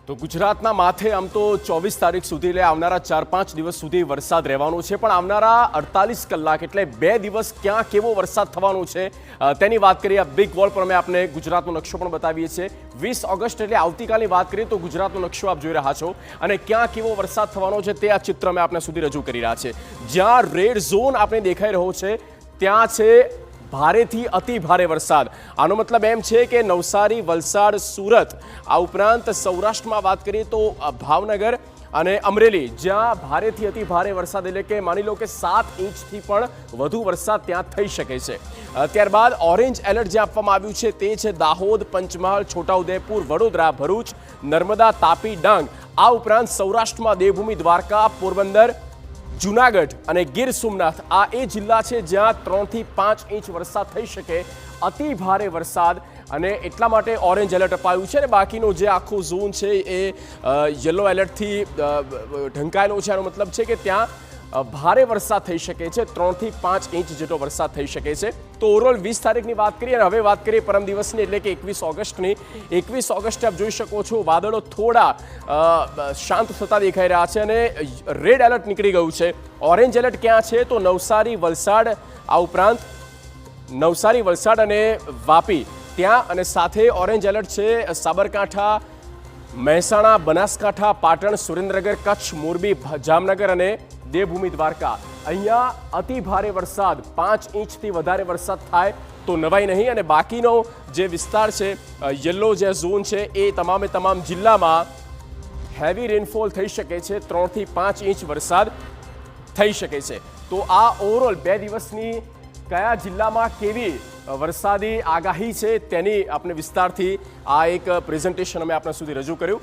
તો ગુજરાતના માથે આમ તો 24 તારીખ સુધી એટલે આવનારા 4-5 દિવસ સુધી વરસાદ રહેવાનો છે, પણ આવનારા 48 કલાક એટલે 2 દિવસ ક્યાં કેવો વરસાદ થવાનો છે તેની વાત કરીએ. આ બિગ વોલ પર અમે આપને ગુજરાતનો નકશો પણ બતાવીએ છીએ. 20 ઓગસ્ટ એટલે આવતીકાલની વાત કરીએ તો ગુજરાતનો નકશો આપ જોઈ રહ્યા છો અને ક્યાં કેવો વરસાદ થવાનો છે તે આ ચિત્ર અમે આપને સુધી રજૂ કરી રહ્યા છે. જ્યાં રેડ ઝોન આપણે દેખાઈ રહ્યો છે ત્યાં છે ભારેથી અતિ ભારે વરસાદ. આનો મતલબ એમ છે કે નવસારી, વલસાડ, સુરત, આ ઉપરાંત સૌરાષ્ટ્રમાં વાત કરીએ તો ભાવનગર અને અમરેલી, જ્યાં ભારેથી અતિ ભારે વરસાદ એટલે કે માની લો કે 7 ઇંચથી પણ વધુ વરસાદ ત્યાં થઈ શકે છે. ત્યારબાદ ઓરેન્જ એલર્ટ જે આપવામાં આવ્યું છે તે છે દાહોદ, પંચમહાલ, છોટાઉદેપુર, વડોદરા, ભરૂચ, નર્મદા, તાપી, ડાંગ. આ ઉપરાંત સૌરાષ્ટ્રમાં દેવભૂમિ, દ્વારકા, પોરબંદર, જૂનાગઢ અને ગીર સોમનાથ આ એ જિલ્લા છે જ્યાં 3 થી 5 ઇંચ વરસાદ થઈ શકે, અતિ ભારે વરસાદ. અને એટલા માટે ઓરેન્જ એલર્ટ અપાયું છે અને બાકીનો જે આખો ઝોન છે એ યલો એલર્ટથી ઢંકાયેલો છે. આનો મતલબ છે કે ત્યાં ભારે વરસાદ થઈ શકે છે, 3 થી 5 ઇંચ જેટલો વરસાદ થઈ શકે છે. તો ઓવરઓલ 20 તારીખની વાત કરીએ અને હવે વાત કરીએ પરમ દિવસની એટલે કે 21 ઓગસ્ટની. 21 ઓગસ્ટે આપ જોઈ શકો છો વાદળો થોડા શાંત થતા દેખાઈ રહ્યા છે અને રેડ એલર્ટ નીકળી ગયું છે. ઓરેન્જ એલર્ટ ક્યાં છે તો નવસારી, વલસાડ, આ ઉપરાંત નવસારી, વલસાડ અને વાપી ત્યાં, અને સાથે ઓરેન્જ એલર્ટ છે સાબરકાંઠા, મહેસાણા, બનાસકાંઠા, પાટણ, સુરેન્દ્રનગર, કચ્છ, મોરબી, જામનગર અને દેવભૂમિ, દ્વારકા. અહીંયા અતિ ભારે વરસાદ, 5 ઇંચથી વધારે વરસાદ થાય તો નવાઈ નહીં. અને બાકીનો જે વિસ્તાર છે યલો જે ઝોન છે એ તમામે તમામ જિલ્લામાં હેવી રેનફોલ થઈ શકે છે, 3 થી 5 ઇંચ વરસાદ થઈ શકે છે. તો આ ઓવરઓલ 2 દિવસની કયા જિલ્લામાં કેવી વરસાદી આગાહી છે તેની આપણે વિસ્તારથી આ એક પ્રેઝન્ટેશન અમે આપણા સુધી રજૂ કર્યું.